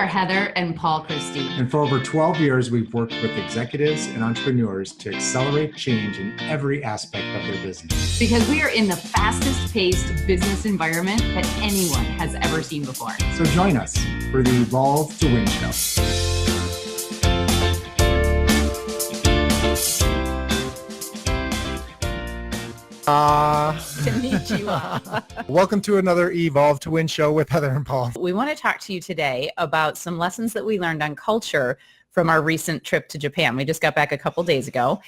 are Heather and Paul Christie. And for over 12 years, we've worked with executives and entrepreneurs to accelerate change in every aspect of their business. Because we are in the fastest paced business environment that anyone has ever seen before. So join us for the Evolve to Win show. Konnichiwa. Welcome to another Evolve to Win show with Heather and Paul. We want to talk to you today about some lessons that we learned on culture from our recent trip to Japan. We just got back a couple days ago,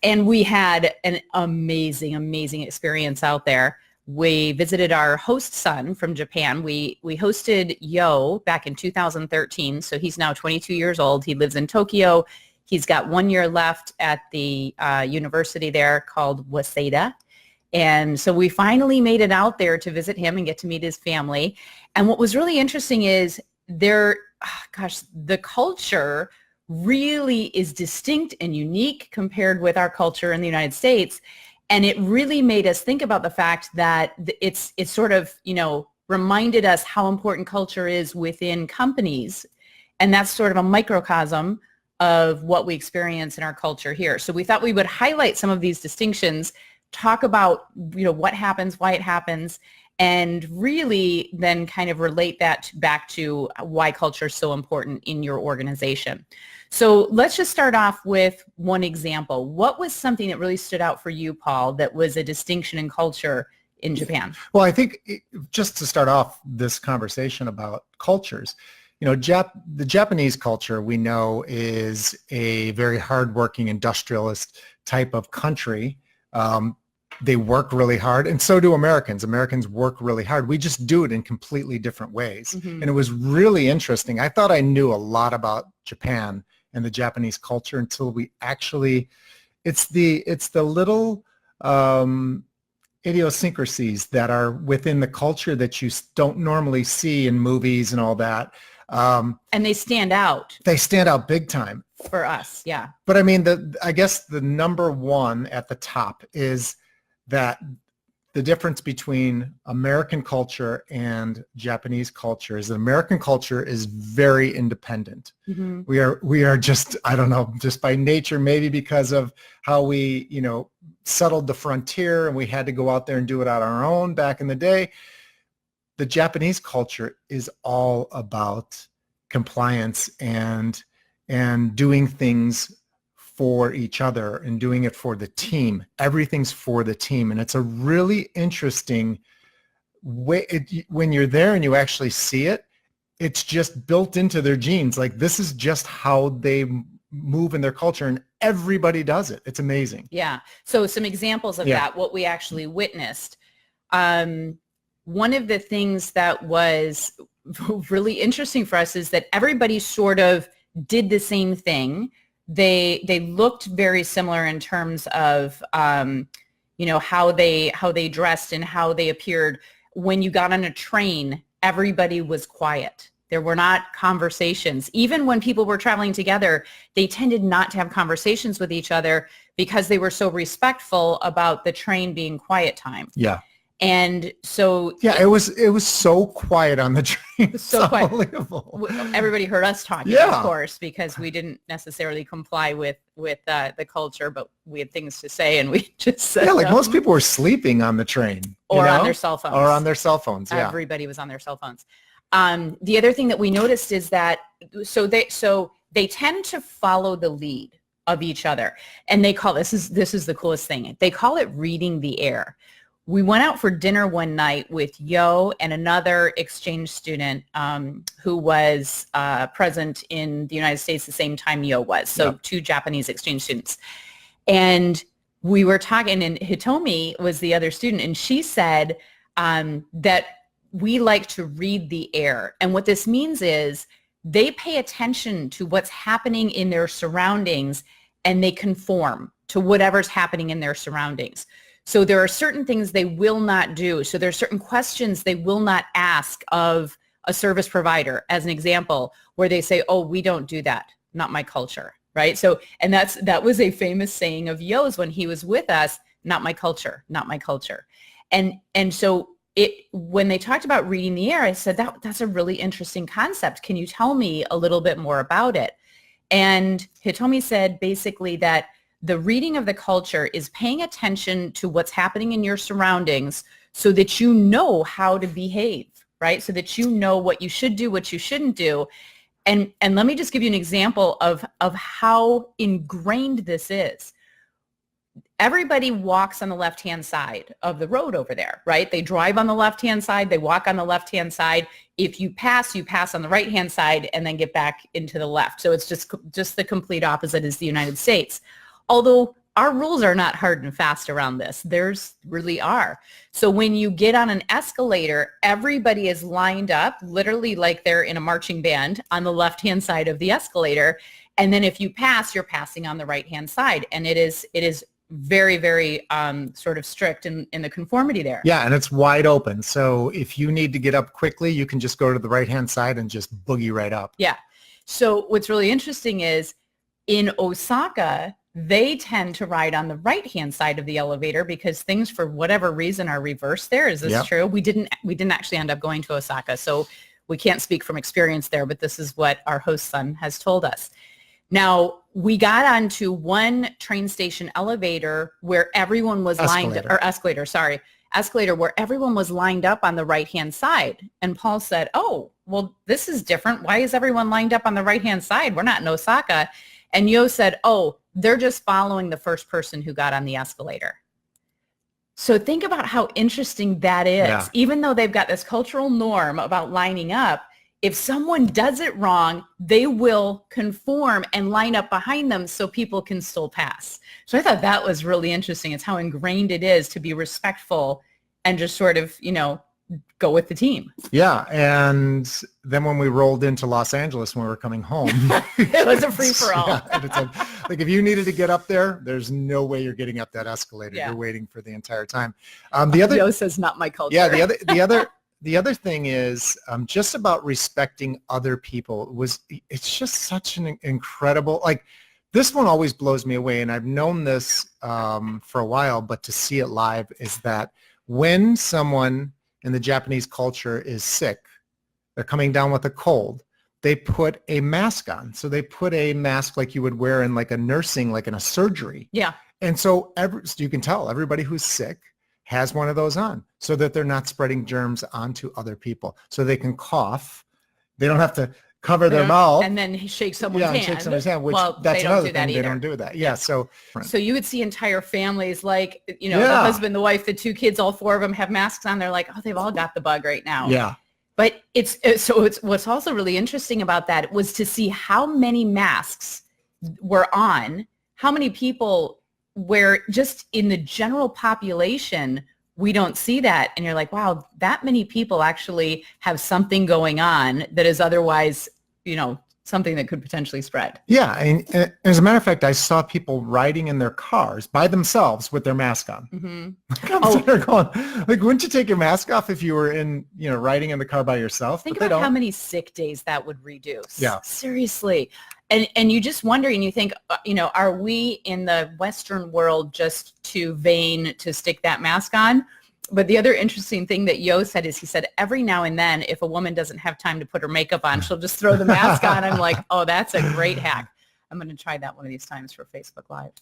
and we had an amazing experience out there. We visited our host son from Japan. We hosted Yo back in 2013, so he's now 22 years old. He lives in Tokyo. He's got 1 year left at the university there called Waseda. And so we finally made it out there to visit him and get to meet his family. And what was really interesting is the culture really is distinct and unique compared with our culture in the United States. And it really made us think about the fact that it's sort of, reminded us how important culture is within companies. And that's sort of a microcosm of what we experience in our culture here. So we thought we would highlight some of these distinctions, talk about, what happens, why it happens, and really then kind of relate that back to why culture is so important in your organization. So let's just start off with one example. What was something that really stood out for you, Paul, that was a distinction in culture in Japan? Well, I think just to start off this conversation about cultures, the Japanese culture we know is a very hardworking industrialist type of country. They work really hard, and so do Americans. Americans work really hard. We just do it in completely different ways. Mm-hmm. And it was really interesting. I thought I knew a lot about Japan and the Japanese culture until we actually, it's the little idiosyncrasies that are within the culture that you don't normally see in movies and all that. And they stand out. They stand out big time. For us, yeah. But I mean, I guess the number one at the top is that the difference between American culture and Japanese culture is that American culture is very independent. Mm-hmm. We are just, I don't know, just by nature, maybe because of how we, settled the frontier and we had to go out there and do it on our own back in the day. The Japanese culture is all about compliance and doing things for each other and doing it for the team. Everything's for the team. And it's a really interesting way. When you're there and you actually see it, it's just built into their genes. Like, this is just how they move in their culture, and everybody does it. It's amazing. Yeah. So some examples of that, what we actually witnessed. One of the things that was really interesting for us is that everybody sort of did the same thing. They looked very similar in terms of how they dressed and how they appeared. When you got on a train, everybody was quiet. There were not conversations. Even when people were traveling together, they tended not to have conversations with each other because they were so respectful about the train being quiet time. Yeah. And so it was so quiet on the train. So quiet. Unbelievable. Everybody heard us talking, of course, because we didn't necessarily comply with the culture, but we had things to say, and we just said most people were sleeping on the train or on their cell phones. Yeah. Everybody was on their cell phones. The other thing that we noticed is that they tend to follow the lead of each other, and they call this is the coolest thing. They call it reading the air. We went out for dinner one night with Yo and another exchange student who was present in the United States the same time Yo was. So two Japanese exchange students. And we were talking, and Hitomi was the other student, and she said that we like to read the air. And what this means is they pay attention to what's happening in their surroundings, and they conform to whatever's happening in their surroundings. So there are certain things they will not do. So there are certain questions they will not ask of a service provider, as an example, where they say, oh, we don't do that. Not my culture, right? So, and that was a famous saying of Yo's when he was with us, not my culture, not my culture. And so when they talked about reading the air, I said, that's a really interesting concept. Can you tell me a little bit more about it? And Hitomi said basically that the reading of the culture is paying attention to what's happening in your surroundings so that you know how to behave, right? So that you know what you should do, what you shouldn't do. And let me just give you an example of how ingrained this is. Everybody walks on the left-hand side of the road over there, right? They drive on the left-hand side, they walk on the left-hand side. If you pass on the right-hand side and then get back into the left. So it's just the complete opposite as the United States. Although our rules are not hard and fast around this. Theirs really are. So when you get on an escalator, everybody is lined up, literally like they're in a marching band on the left-hand side of the escalator. And then if you pass, you're passing on the right-hand side. And it is very, very sort of strict in the conformity there. Yeah, and it's wide open. So if you need to get up quickly, you can just go to the right-hand side and just boogie right up. Yeah. So what's really interesting is in Osaka, they tend to ride on the right-hand side of the elevator because things, for whatever reason, are reversed there. Is this true? We didn't actually end up going to Osaka, so we can't speak from experience there, but this is what our host son has told us. Now, we got onto one train station elevator where everyone was escalator where everyone was lined up on the right-hand side. And Paul said, oh, well, this is different. Why is everyone lined up on the right-hand side? We're not in Osaka. And Yo said, oh, they're just following the first person who got on the escalator. So think about how interesting that is. Yeah. Even though they've got this cultural norm about lining up, if someone does it wrong, they will conform and line up behind them so people can still pass. So I thought that was really interesting. It's how ingrained it is to be respectful and just sort of, go with the team. Yeah, and then when we rolled into Los Angeles when we were coming home, it was a free-for-all. Yeah, it's like if you needed to get up there, there's no way you're getting up that escalator. Yeah. You're waiting for the entire time. Joe says not my culture. Yeah, the other thing is just about respecting other people. It's just such an incredible, like, this one always blows me away, and I've known this for a while, but to see it live is that when someone in the Japanese culture is sick, they're coming down with a cold, they put a mask on. So they put a mask like you would wear in like a nursing, like in a surgery. Yeah. And so you can tell everybody who's sick has one of those on so that they're not spreading germs onto other people. So they can cough. They don't have to cover their mouth. And then shake someone's hand. Shake someone's hand, which that's another thing. They don't do that. Yeah. So you would see entire families like, the husband, the wife, the two kids, all four of them have masks on. They're like, oh, they've all got the bug right now. Yeah. But it's what's also really interesting about that was to see how many masks were on, how many people where just in the general population, we don't see that. And you're like, wow, that many people actually have something going on that is otherwise, something that could potentially spread. Yeah. And as a matter of fact, I saw people riding in their cars by themselves with their mask on. Mm-hmm. Like, wouldn't you take your mask off if you were riding in the car by yourself? Think about how many sick days that would reduce. Yeah. Seriously. And you just wonder, and you think, are we in the Western world just too vain to stick that mask on? But the other interesting thing that Yo said is he said every now and then, if a woman doesn't have time to put her makeup on, she'll just throw the mask on. I'm like, oh, that's a great hack. I'm going to try that one of these times for Facebook Live.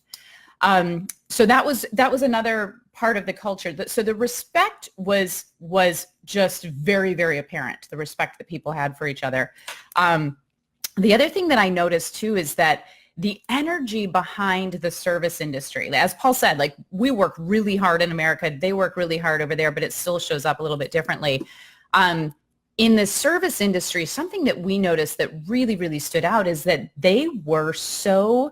So that was another part of the culture. So the respect was just very, very apparent, the respect that people had for each other. The other thing that I noticed too is that the energy behind the service industry, as Paul said, like, we work really hard in America, they work really hard over there, but it still shows up a little bit differently. In the service industry, something that we noticed that really, really stood out is that they were so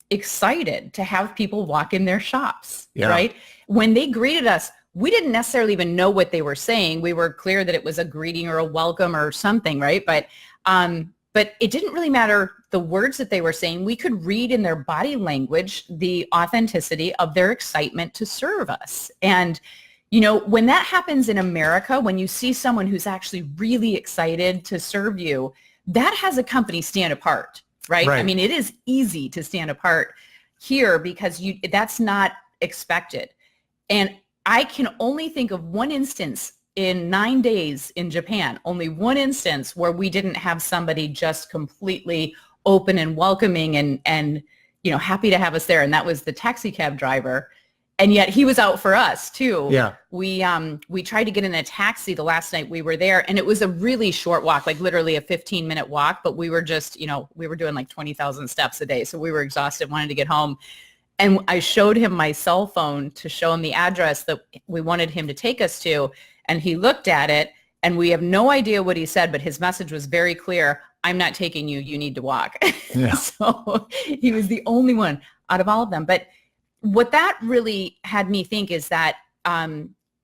excited to have people walk in their shops, right? When they greeted us, we didn't necessarily even know what they were saying. We were clear that it was a greeting or a welcome or something, right? But it didn't really matter the words that they were saying. We could read in their body language the authenticity of their excitement to serve us. And, when that happens in America, when you see someone who's actually really excited to serve you, that has a company stand apart, right? I mean, it is easy to stand apart here because that's not expected. And I can only think of one instance in 9 days in Japan, only one instance where we didn't have somebody just completely open and welcoming and happy to have us there. And that was the taxi cab driver. And yet he was out for us too. Yeah. We tried to get in a taxi the last night we were there, and it was a really short walk, like literally a 15-minute walk, but we were just, we were doing like 20,000 steps a day. So we were exhausted, wanted to get home. And I showed him my cell phone to show him the address that we wanted him to take us to. And he looked at it, and we have no idea what he said, but his message was very clear. I'm not taking you. You need to walk. Yeah. So he was the only one out of all of them. But what that really had me think is that,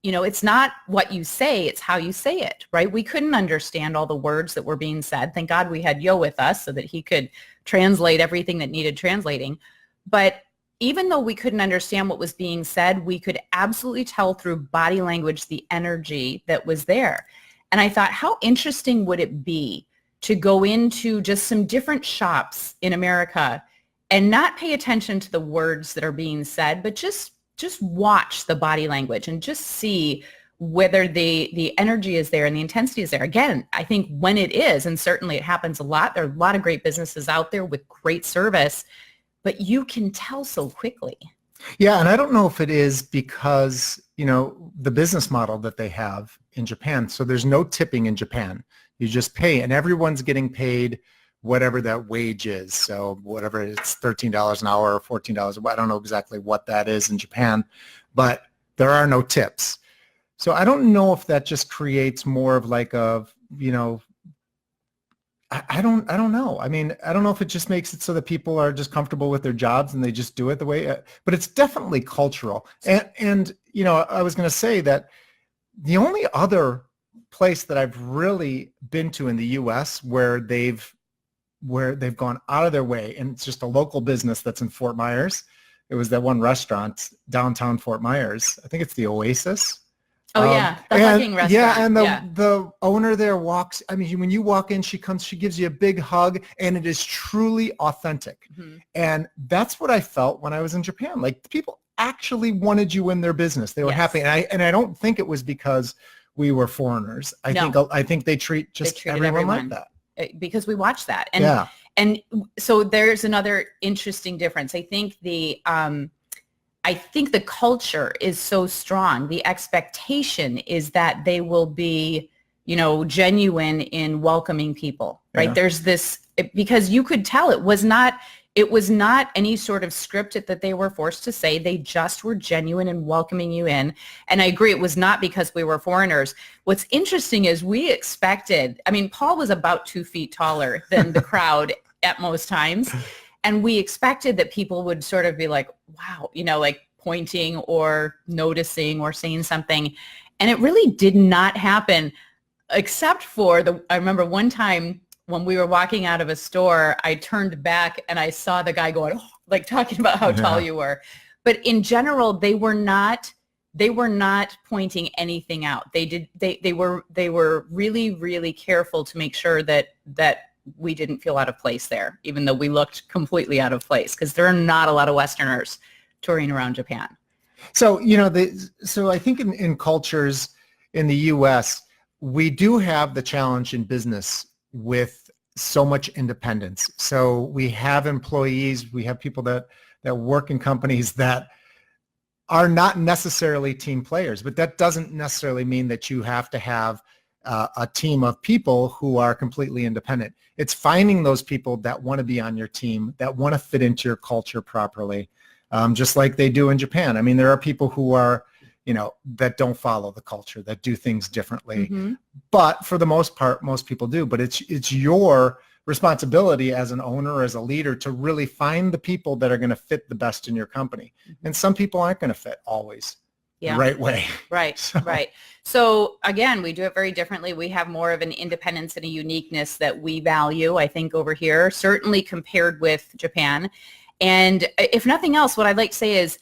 it's not what you say, it's how you say it, right? We couldn't understand all the words that were being said. Thank God we had Yo with us so that he could translate everything that needed translating. But even though we couldn't understand what was being said, we could absolutely tell through body language the energy that was there. And I thought, how interesting would it be to go into just some different shops in America and not pay attention to the words that are being said, but just watch the body language and just see whether the energy is there and the intensity is there. Again, I think when it is, and certainly it happens a lot, there are a lot of great businesses out there with great service, but you can tell so quickly. Yeah, and I don't know if it is because, the business model that they have in Japan. So there's no tipping in Japan. You just pay, and everyone's getting paid whatever that wage is. So whatever, it's $13 an hour or $14. I don't know exactly what that is in Japan, but there are no tips. So I don't know if that just creates more of like I don't know. I mean, I don't know if it just makes it so that people are just comfortable with their jobs and they just do it the way, but it's definitely cultural. And I was going to say that the only other place that I've really been to in the US where they've gone out of their way, and it's just a local business that's in Fort Myers. It was that one restaurant downtown Fort Myers. I think it's the Oasis. Oh yeah, the hugging restaurant. Yeah, and the owner there walks. I mean, when you walk in, she gives you a big hug, and it is truly authentic. Mm-hmm. And that's what I felt when I was in Japan. Like, people actually wanted you in their business. They were happy, and I don't think it was because we were foreigners. I think they treat everyone like that. Because we watch that. And so there's another interesting difference. I think the culture is so strong. The expectation is that they will be, genuine in welcoming people, right? Yeah. There's this, because you could tell it was not any sort of script that they were forced to say. They just were genuine in welcoming you in. And I agree, it was not because we were foreigners. What's interesting is we expected, Paul was about 2 feet taller than the crowd at most times. And we expected that people would sort of be like, wow, like pointing or noticing or saying something. And it really did not happen, except for I remember one time when we were walking out of a store, I turned back and I saw the guy going, like, talking about how tall you were. But in general, they were not pointing anything out. They were really, really careful to make sure that we didn't feel out of place there, even though we looked completely out of place, because there are not a lot of Westerners touring around Japan. So, so I think in cultures in the U.S., we do have the challenge in business with so much independence. So we have employees, we have people that work in companies that are not necessarily team players, but that doesn't necessarily mean that you have to have a team of people who are completely independent. It's finding those people that want to be on your team, that want to fit into your culture properly, just like they do in Japan. There are people who are, that don't follow the culture, that do things differently. Mm-hmm. But for the most part, most people do. But it's your responsibility as an owner or as a leader to really find the people that are going to fit the best in your company. Mm-hmm. And some people aren't going to fit always the right way. Right, right. So again, we do it very differently. We have more of an independence and a uniqueness that we value, I think, over here, certainly compared with Japan. And if nothing else, what I'd like to say is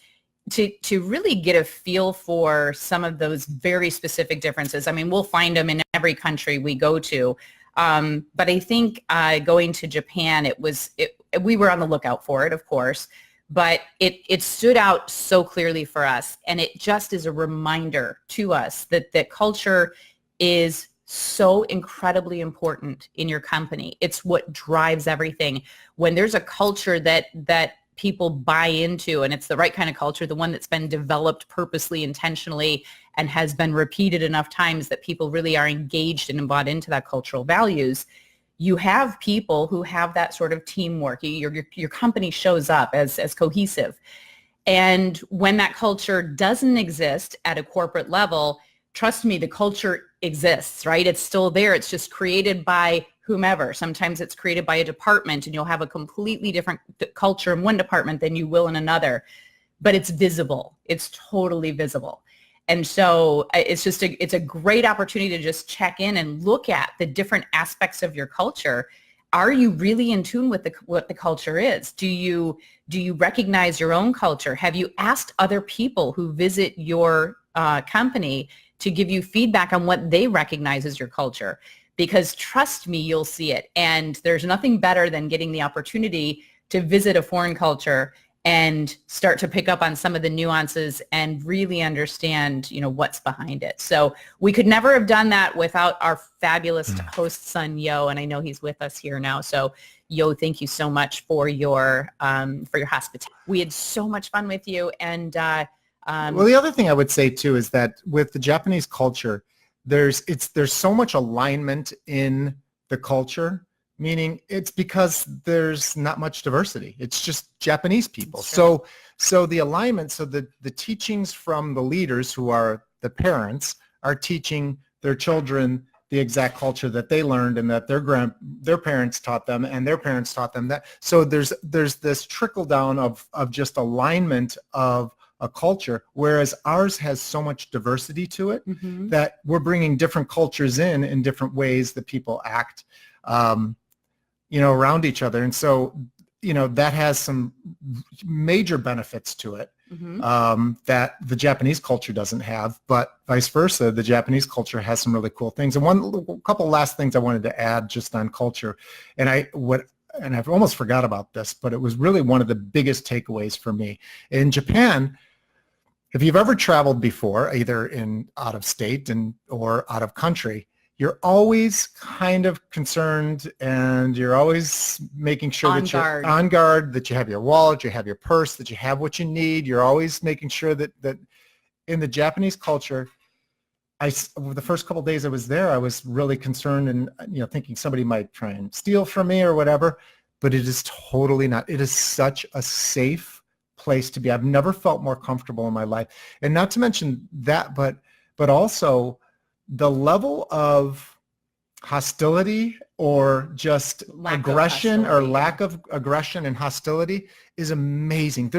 to really get a feel for some of those very specific differences. We'll find them in every country we go to. But I think going to Japan, we were on the lookout for it, of course. but it stood out so clearly for us. And it just is a reminder to us that culture is so incredibly important in your company. It's what drives everything. When there's a culture that people buy into, and it's the right kind of culture, the one that's been developed purposely, intentionally, and has been repeated enough times that people really are engaged and bought into that cultural values, you have people who have that sort of teamwork. Your company shows up as cohesive. And when that culture doesn't exist at a corporate level, trust me, the culture exists, right? It's still there. It's just created by whomever. Sometimes it's created by a department, and you'll have a completely different culture in one department than you will in another. But it's visible. It's totally visible. And so it's a great opportunity to just check in and look at the different aspects of your culture. Are you really in tune with what the culture is? Do you recognize your own culture? Have you asked other people who visit your company to give you feedback on what they recognize as your culture? Because trust me, you'll see it. And there's nothing better than getting the opportunity to visit a foreign culture and start to pick up on some of the nuances and really understand, what's behind it. So we could never have done that without our fabulous host son, Yo, and I know he's with us here now. So Yo, thank you so much for your hospitality. We had so much fun with you. And well, the other thing I would say too is that with the Japanese culture, there's so much alignment in the culture. Meaning it's because there's not much diversity. It's just Japanese people. So the alignment, so the teachings from the leaders, who are the parents, are teaching their children the exact culture that they learned and that their parents taught them and their parents taught them that. So there's this trickle down of just alignment of a culture, whereas ours has so much diversity to it that we're bringing different cultures in different ways that people act. Around each other. And so, that has some major benefits to it that the Japanese culture doesn't have, but vice versa, the Japanese culture has some really cool things. And a couple last things I wanted to add just on culture. And I've almost forgot about this, but it was really one of the biggest takeaways for me. In Japan, if you've ever traveled before, either out of state or out of country, you're always kind of concerned, and you're always making sure that you're on guard, that you have your wallet, you have your purse, that you have what you need. You're always making sure that in the Japanese culture, the first couple of days I was there, I was really concerned and thinking somebody might try and steal from me or whatever, but it is totally not. It is such a safe place to be. I've never felt more comfortable in my life. And not to mention that, but also the level of hostility or just aggression or lack of aggression and hostility is amazing.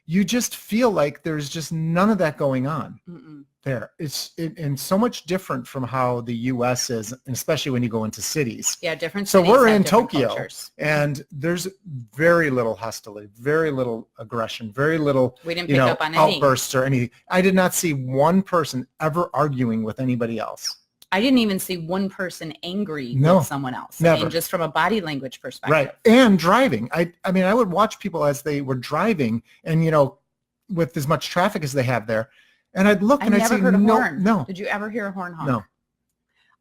You just feel like there's just none of that going on there. And so much different from how the U.S. is, and especially when you go into cities. Yeah, different So cities we're have in different Tokyo, cultures. and there's very little hostility, very little aggression, very little We didn't pick up on any outbursts or anything. I did not see one person ever arguing with anybody else. I didn't even see one person angry No, with someone else. never. And just from a body language perspective. Right. And driving. I mean, I would watch people as they were driving and, with as much traffic as they have there. And I'd look and I'd say, heard a horn. No. Did you ever hear a horn honk? No.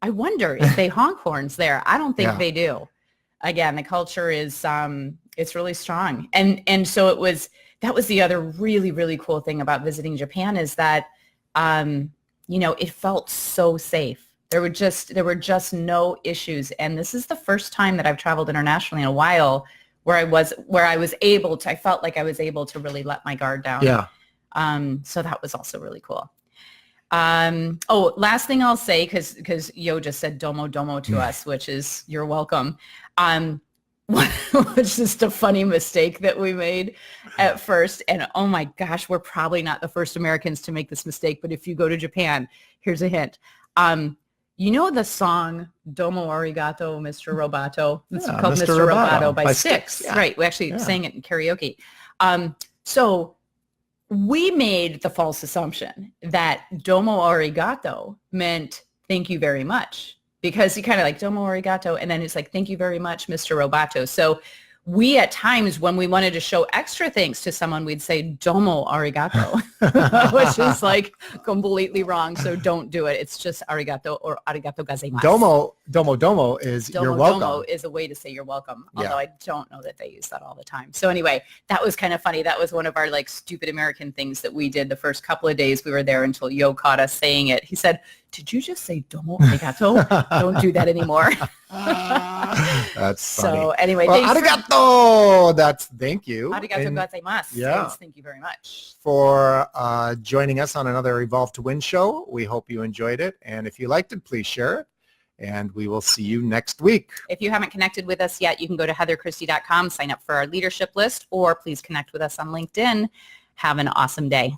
I wonder if they honk horns there. I don't think Yeah. they do. Again, the culture is, it's really strong. And so that was the other really, really cool thing about visiting Japan is that, it felt so safe. There were just no issues. And this is the first time that I've traveled internationally in a while where I felt like I was able to really let my guard down. Yeah. So that was also really cool. Last thing I'll say, because Yo just said domo domo to us, which is you're welcome. Was just a funny mistake that we made at first. And oh my gosh, we're probably not the first Americans to make this mistake. But if you go to Japan, here's a hint. The song Domo Arigato, Mr. Roboto? It's called Mr. Roboto by Styx. Yeah. Right. We actually sang it in karaoke. So we made the false assumption that Domo Arigato meant thank you very much, because you kind of like Domo Arigato, and then it's like thank you very much, Mr. Roboto. So we at times, when we wanted to show extra thanks to someone, we'd say domo arigato, which is like completely wrong. So don't do it. It's just arigato or arigato gozaimasu. Domo is you're welcome. Domo is a way to say you're welcome, Yeah. although I don't know that they use that all the time. So anyway, that was kind of funny. That was one of our like stupid American things that we did the first couple of days we were there until Yo caught us saying it. He said, "Did you just say domo arigato? Don't do that anymore." That's funny. So anyway, Well, thanks arigato. That's thank you. arigato And gozaimasu. Yeah. Yes, thank you very much. for joining us on another Evolve to Win show. We hope you enjoyed it. And if you liked it, please share it. And we will see you next week. If you haven't connected with us yet, you can go to heatherchristie.com, sign up for our leadership list, or please connect with us on LinkedIn. Have an awesome day.